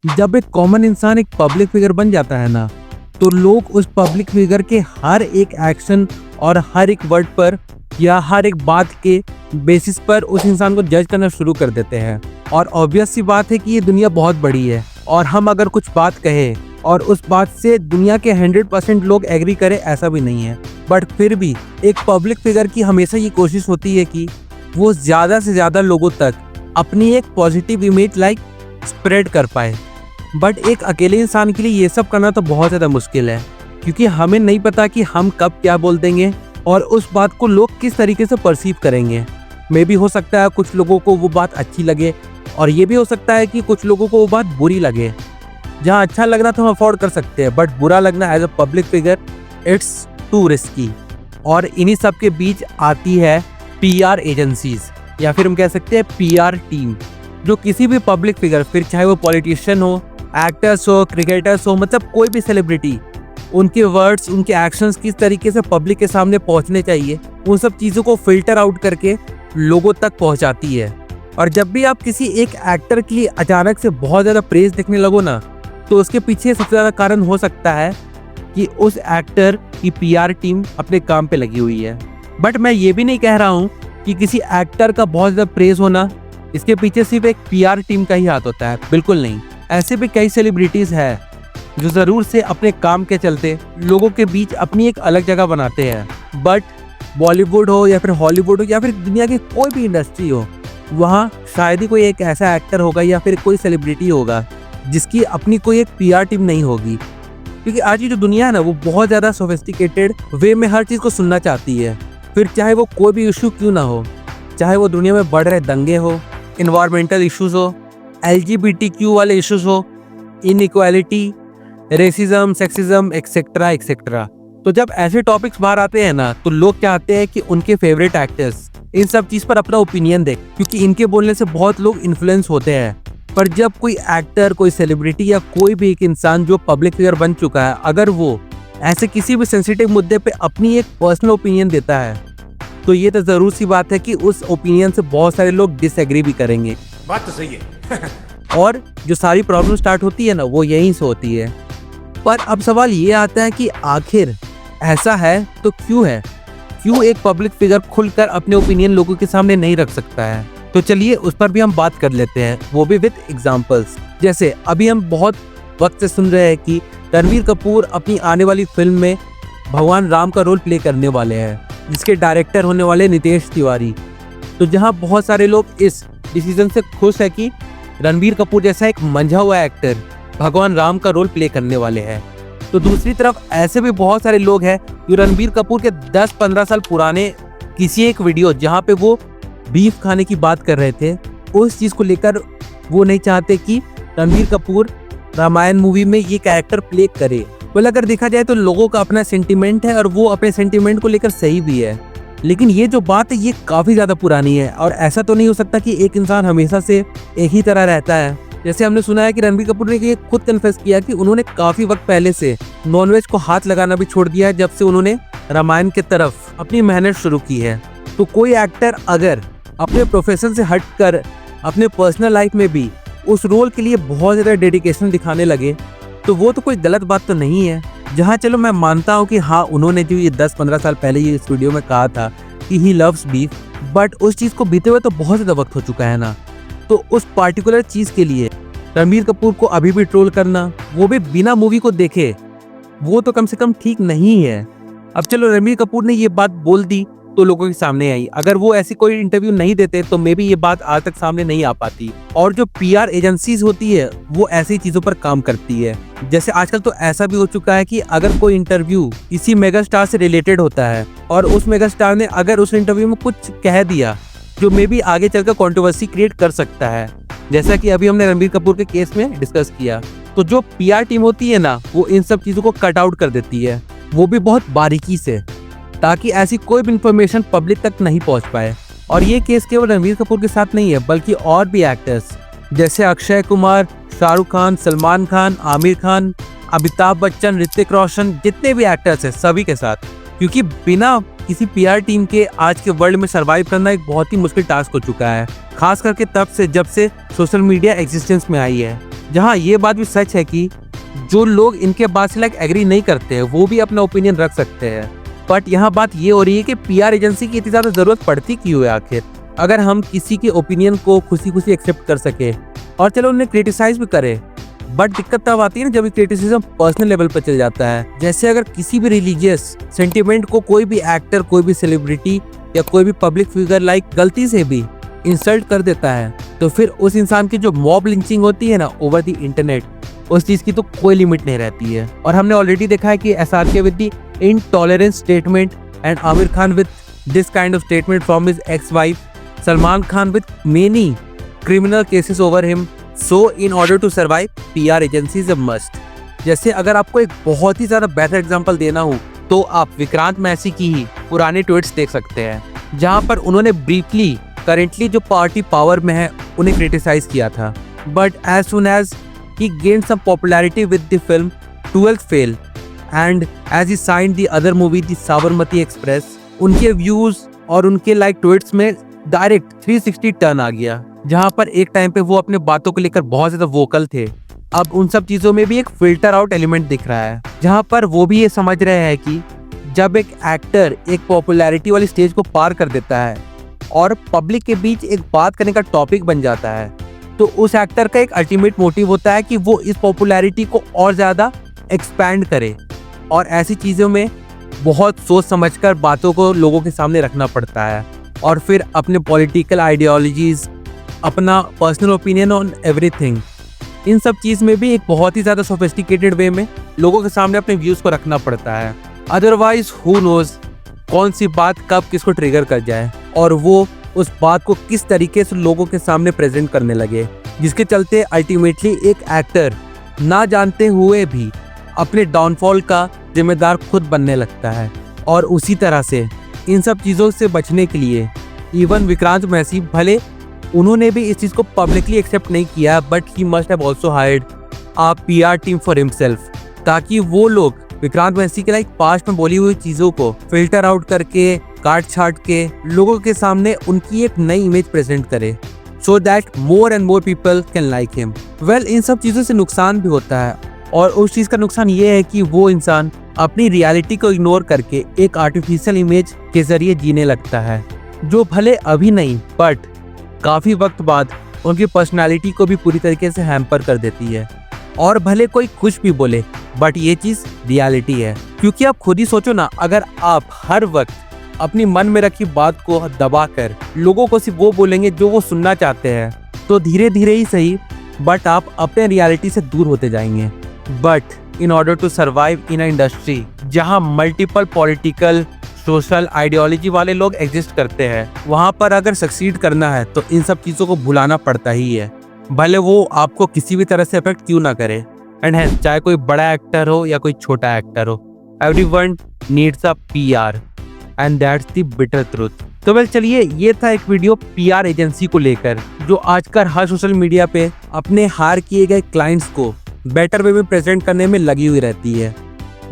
जब एक कॉमन इंसान एक पब्लिक फिगर बन जाता है ना, तो लोग उस पब्लिक फिगर के हर एक एक्शन और हर एक वर्ड पर या हर एक बात के बेसिस पर उस इंसान को जज करना शुरू कर देते हैं। और ऑब्वियस सी बात है कि ये दुनिया बहुत बड़ी है और हम अगर कुछ बात कहें और उस बात से दुनिया के 100% लोग एग्री करें, ऐसा भी नहीं है। बट फिर भी एक पब्लिक फिगर की हमेशा ये कोशिश होती है कि वो ज़्यादा से ज़्यादा लोगों तक अपनी एक पॉजिटिव इमेज स्प्रेड कर पाए। बट एक अकेले इंसान के लिए ये सब करना तो बहुत ज़्यादा मुश्किल है, क्योंकि हमें नहीं पता कि हम कब क्या बोल देंगे और उस बात को लोग किस तरीके से परसीव करेंगे। मे भी हो सकता है कुछ लोगों को वो बात अच्छी लगे और ये भी हो सकता है कि कुछ लोगों को वो बात बुरी लगे। जहाँ अच्छा लगना तो हम अफोर्ड कर सकते हैं, बट बुरा लगना as a public figure it's too risky. और इन्हीं सब के बीच आती है पीआर एजेंसीज, या फिर हम कह सकते हैं पीआर टीम, जो किसी भी पब्लिक फिगर, फिर चाहे वो पॉलिटिशियन हो, एक्टर्स हो, क्रिकेटर्स हो, मतलब कोई भी सेलिब्रिटी, उनके वर्ड्स, उनके एक्शंस किस तरीके से पब्लिक के सामने पहुंचने चाहिए, उन सब चीज़ों को फिल्टर आउट करके लोगों तक पहुंचाती है। और जब भी आप किसी एक एक्टर की अचानक से बहुत ज़्यादा प्रेज देखने लगो ना, तो उसके पीछे सबसे ज़्यादा कारण हो सकता है कि उस एक्टर की पीआर टीम अपने काम पे लगी हुई है। बट मैं ये भी नहीं कह रहा हूँ कि किसी एक्टर का बहुत ज़्यादा प्रेज होना, इसके पीछे सिर्फ एक पीआर टीम का ही हाथ होता है, बिल्कुल नहीं। ऐसे भी कई सेलिब्रिटीज़ हैं जो ज़रूर से अपने काम के चलते लोगों के बीच अपनी एक अलग जगह बनाते हैं। बट बॉलीवुड हो या फिर हॉलीवुड हो या फिर दुनिया की कोई भी इंडस्ट्री हो, वहाँ शायद ही कोई एक ऐसा एक्टर होगा या फिर कोई सेलिब्रिटी होगा जिसकी अपनी कोई एक पीआर टीम नहीं होगी। क्योंकि आज की जो दुनिया है ना, वो बहुत ज़्यादा सोफिस्टिकेटेड वे में हर चीज़ को सुनना चाहती है। फिर चाहे वो कोई भी इशू क्यों ना हो, चाहे वो दुनिया में बढ़ रहे दंगे हो, इन्वायरमेंटल इश्यूज़ हो, LGBTQ वाले इश्यूज़ हो, inequality, racism, sexism, etcetera etcetera. तो जब ऐसे टॉपिक्स बाहर आते हैं ना, तो लोग चाहते हैं कि उनके फेवरेट एक्टर्स इन सब चीज़ पर अपना ओपिनियन दें, क्योंकि इनके बोलने से बहुत लोग इन्फ्लुएंस होते हैं। पर जब कोई एक्टर, कोई सेलिब्रिटी या कोई भी एक इंसान जो पब्लिक फिगर बन चुका है, अगर वो ऐसे किसी भी सेंसिटिव मुद्दे पे अपनी एक पर्सनल ओपिनियन देता है, तो ये तो ज़रूर सी बात है कि उस ओपिनियन से बहुत सारे लोग डिसएग्री भी करेंगे। बात तो सही है। और जो सारी प्रॉब्लम स्टार्ट होती है ना, वो यहीं से होती है। पर अब सवाल ये आता है कि आखिर ऐसा है तो क्यों है? क्यों एक पब्लिक फिगर खुलकर अपने ओपिनियन लोगों के सामने नहीं रख सकता है? तो चलिए उस पर भी हम बात कर लेते हैं, वो भी विद एग्जांपल्स। जैसे अभी हम बहुत वक्त से सुन रहे हैं कि रणबीर कपूर अपनी आने वाली फिल्म में भगवान राम का रोल प्ले करने वाले हैं, जिसके डायरेक्टर होने वाले नितेश तिवारी। तो जहां बहुत सारे लोग इस डिसीजन से खुश है कि रणबीर कपूर जैसा एक मंझा हुआ एक्टर भगवान राम का रोल प्ले करने वाले हैं, तो दूसरी तरफ ऐसे भी बहुत सारे लोग हैं जो रणबीर कपूर के 10-15 साल पुराने किसी एक वीडियो जहां पे वो बीफ खाने की बात कर रहे थे, उस चीज़ को लेकर वो नहीं चाहते कि रणबीर कपूर रामायण मूवी में ये कैरेक्टर प्ले करे। well, अगर देखा जाए तो लोगों का अपना सेंटिमेंट है और वो अपने सेंटिमेंट को लेकर सही भी है। लेकिन ये जो बात है ये काफ़ी ज़्यादा पुरानी है और ऐसा तो नहीं हो सकता कि एक इंसान हमेशा से एक ही तरह रहता है। जैसे हमने सुना है कि रणबीर कपूर ने ये खुद कन्फेस किया कि उन्होंने काफ़ी वक्त पहले से नॉनवेज को हाथ लगाना भी छोड़ दिया है, जब से उन्होंने रामायण की तरफ अपनी मेहनत शुरू की है। तो कोई एक्टर अगर अपने प्रोफेशन से हटकर अपने पर्सनल लाइफ में भी उस रोल के लिए बहुत ज़्यादा डेडिकेशन दिखाने लगे, तो वो तो कोई गलत बात तो नहीं है। जहाँ चलो मैं मानता हूँ कि हाँ, उन्होंने जो ये 10-15 साल पहले ये इस वीडियो में कहा था कि ही लव्स बीफ, बट उस चीज़ को बीते हुए तो बहुत ज़्यादा वक्त हो चुका है ना। तो उस पार्टिकुलर चीज़ के लिए रणबीर कपूर को अभी भी ट्रोल करना, वो भी बिना मूवी को देखे, वो तो कम से कम ठीक नहीं है। अब चलो रणबीर कपूर ने ये बात बोल दी तो लोगों के सामने आई, अगर वो ऐसी कोई इंटरव्यू नहीं देते तो मे बी ये बात आज तक सामने नहीं आ पाती। और जो पीआर एजेंसीज होती है वो ऐसी चीज़ों पर काम करती है। जैसे आजकल तो ऐसा भी हो चुका है कि अगर कोई इंटरव्यू किसी मेगा स्टार से रिलेटेड होता है और उस मेगा स्टार ने अगर उस इंटरव्यू में कुछ कह दिया जो मे बी आगे चलकर कंट्रोवर्सी क्रिएट कर सकता है, जैसा कि अभी हमने रणबीर कपूर के केस में डिस्कस किया, तो जो पीआर टीम होती है ना, वो इन सब चीज़ों को कट आउट कर देती है, वो भी बहुत बारीकी से, ताकि ऐसी कोई भी इंफॉर्मेशन पब्लिक तक नहीं पहुंच पाए। और ये केस केवल रणबीर कपूर के साथ नहीं है, बल्कि और भी एक्टर्स जैसे अक्षय कुमार, शाहरुख खान, सलमान खान, आमिर खान, अमिताभ बच्चन, ऋतिक रोशन, जितने भी एक्टर्स हैं सभी के साथ। क्योंकि बिना किसी पीआर टीम के आज के वर्ल्ड में सरवाइव करना एक बहुत ही मुश्किल टास्क हो चुका है, खास करके तब से जब से सोशल मीडिया एग्जिस्टेंस में आई है। जहां ये बात भी सच है कि जो लोग इनके बात से एग्री नहीं करते हैं वो भी अपना ओपिनियन रख सकते हैं। बट यहाँ बात ये हो रही है कि पीआर एजेंसी की इतनी ज्यादा जरूरत पड़ती क्यों है आखिर, अगर हम किसी के ओपिनियन को खुशी खुशी एक्सेप्ट कर सके और चलो उन्हें क्रिटिसाइज भी करें। बट दिक्कत तब आती है ना जब क्रिटिसिज्म पर्सनल लेवल पर चल जाता है। जैसे अगर किसी भी रिलीजियस सेंटिमेंट को कोई भी एक्टर, कोई भी सेलिब्रिटी या कोई भी पब्लिक फिगर गलती से भी इंसल्ट कर देता है, तो फिर उस इंसान की जो मॉब लिंचिंग होती है ना ओवर द इंटरनेट, उस चीज की तो कोई लिमिट नहीं रहती है। और हमने ऑलरेडी देखा है कि SRK with the intolerance statement and Aamir Khan with this kind of statement from his ex wife, Salman Khan with many criminal cases over him. So in order to survive, PR agency is a must। जैसे अगर आपको एक बहुत ही ज़्यादा बेहतर example देना हो तो आप विक्रांत मैसी की ही पुराने ट्वीट्स देख सकते हैं, जहां पर उन्होंने ब्रीफली करेंटली जो पार्टी पावर में है उन्हें क्रिटिसाइज किया था। But as soon as he gained some popularity with the film 12th fail and as he signed the other movie the Sabarmati Express, उनके व्यूज और उनके ट्वीट्स में डायरेक्ट 360 टर्न आ गया। जहां पर एक टाइम पे वो अपने बातों को लेकर बहुत ज्यादा वोकल थे, अब उन सब चीजों में भी एक फिल्टर आउट एलिमेंट दिख रहा है, जहां पर वो भी ये समझ रहे हैं कि जब एक एक्टर एक पॉपुलैरिटी वाली स्टेज को पार कर देता है और पब्लिक के बीच एक बात करने का टॉपिक बन जाता है, तो उस एक्टर का एक अल्टीमेट मोटिव होता है कि वो इस पॉपुलैरिटी को और ज्यादा एक्सपैंड करे। और ऐसी चीजों में बहुत सोच समझकर बातों को लोगों के सामने रखना पड़ता है और फिर अपने पॉलिटिकल आइडियोलॉजीज, अपना पर्सनल ओपिनियन ऑन एवरीथिंग, इन सब चीज़ में भी एक बहुत ही ज़्यादा सोफिस्टिकेटेड वे में लोगों के सामने अपने व्यूज़ को रखना पड़ता है। अदरवाइज हु नोज कौन सी बात कब किसको ट्रिगर कर जाए और वो उस बात को किस तरीके से लोगों के सामने प्रेजेंट करने लगे, जिसके चलते अल्टीमेटली एक एक्टर ना जानते हुए भी अपने डाउनफॉल का जिम्मेदार खुद बनने लगता है। और उसी तरह से इन सब चीज़ों से बचने के लिए इवन विक्रांत मैसी, भले उन्होंने भी इस चीज़ को पब्लिकली एक्सेप्ट नहीं किया, but he must have also hired a PR team for himself, ताकि वो लोग विक्रांत मैसी के पास्ट में बोली हुई चीज़ों को फिल्टर आउट करके, काट छाट के लोगों के सामने उनकी एक नई इमेज प्रेजेंट करे, so that more and more people can like him. Well, इन सब चीज़ों से नुकसान भी होता है, और उस चीज़ का नुकसान ये है कि वो इंसान अपनी रियलिटी को इग्नोर करके एक आर्टिफिशियल इमेज के जरिए जीने लगता है, जो भले अभी नहीं बट काफ़ी वक्त बाद उनकी पर्सनालिटी को भी पूरी तरीके से हैम्पर कर देती है। और भले कोई कुछ भी बोले, बट ये चीज़ रियलिटी है। क्योंकि आप खुद ही सोचो ना, अगर आप हर वक्त अपनी मन में रखी बात को दबाकर लोगों को सिर्फ वो बोलेंगे जो वो सुनना चाहते हैं, तो धीरे धीरे ही सही बट आप अपने रियलिटी से दूर होते जाएंगे। But in order to survive in a industry जहाँ मल्टीपल पॉलिटिकल, सोशल आइडियोलॉजी वाले लोग एग्जिस्ट करते हैं, वहाँ पर अगर सक्सीड करना है तो इन सब चीज़ों को भुलाना पड़ता ही है, भले वो आपको किसी भी तरह से अफेक्ट क्यों ना करे। एंड है, चाहे कोई बड़ा एक्टर हो या कोई छोटा एक्टर हो, everyone needs a PR and that's the bitter truth. तो वेल, चलिए, ये था एक वीडियो पीआर एजेंसी को लेकर, जो आजकल हर सोशल मीडिया पे अपने हायर किए गए क्लाइंट्स को बेटर वे में प्रेजेंट करने में लगी हुई रहती है,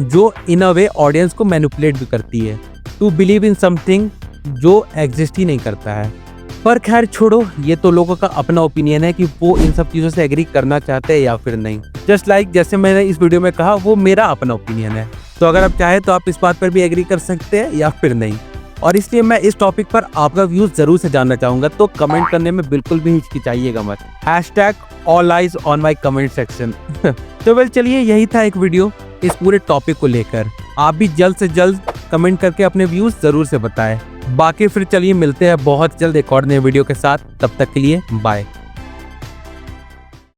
जो इन अ वे ऑडियंस को मैनिपुलेट भी करती है टू बिलीव इन समथिंग जो एग्जिस्ट ही नहीं करता है। पर खैर छोड़ो, ये तो लोगों का अपना ओपिनियन है कि वो इन सब चीज़ों से एग्री करना चाहते हैं या फिर नहीं। जस्ट लाइक जैसे मैंने इस वीडियो में कहा, वो मेरा अपना ओपिनियन है, तो अगर आप चाहें तो आप इस बात पर भी एग्री कर सकते हैं या फिर नहीं। और इसलिए मैं इस टॉपिक पर आपका व्यूज जरूर से जानना चाहूँगा, तो कमेंट करने में बिल्कुल भी हिचकिचाइएगा मत। #all eyes on my comment section। तो वेल, चलिए, यही था एक वीडियो इस पूरे टॉपिक को लेकर। आप भी जल्द से जल्द कमेंट करके अपने व्यूज जरूर से बताएं। बाकी फिर चलिए मिलते हैं बहुत जल्द एक और नए वीडियो के साथ, तब तक के लिए बाय।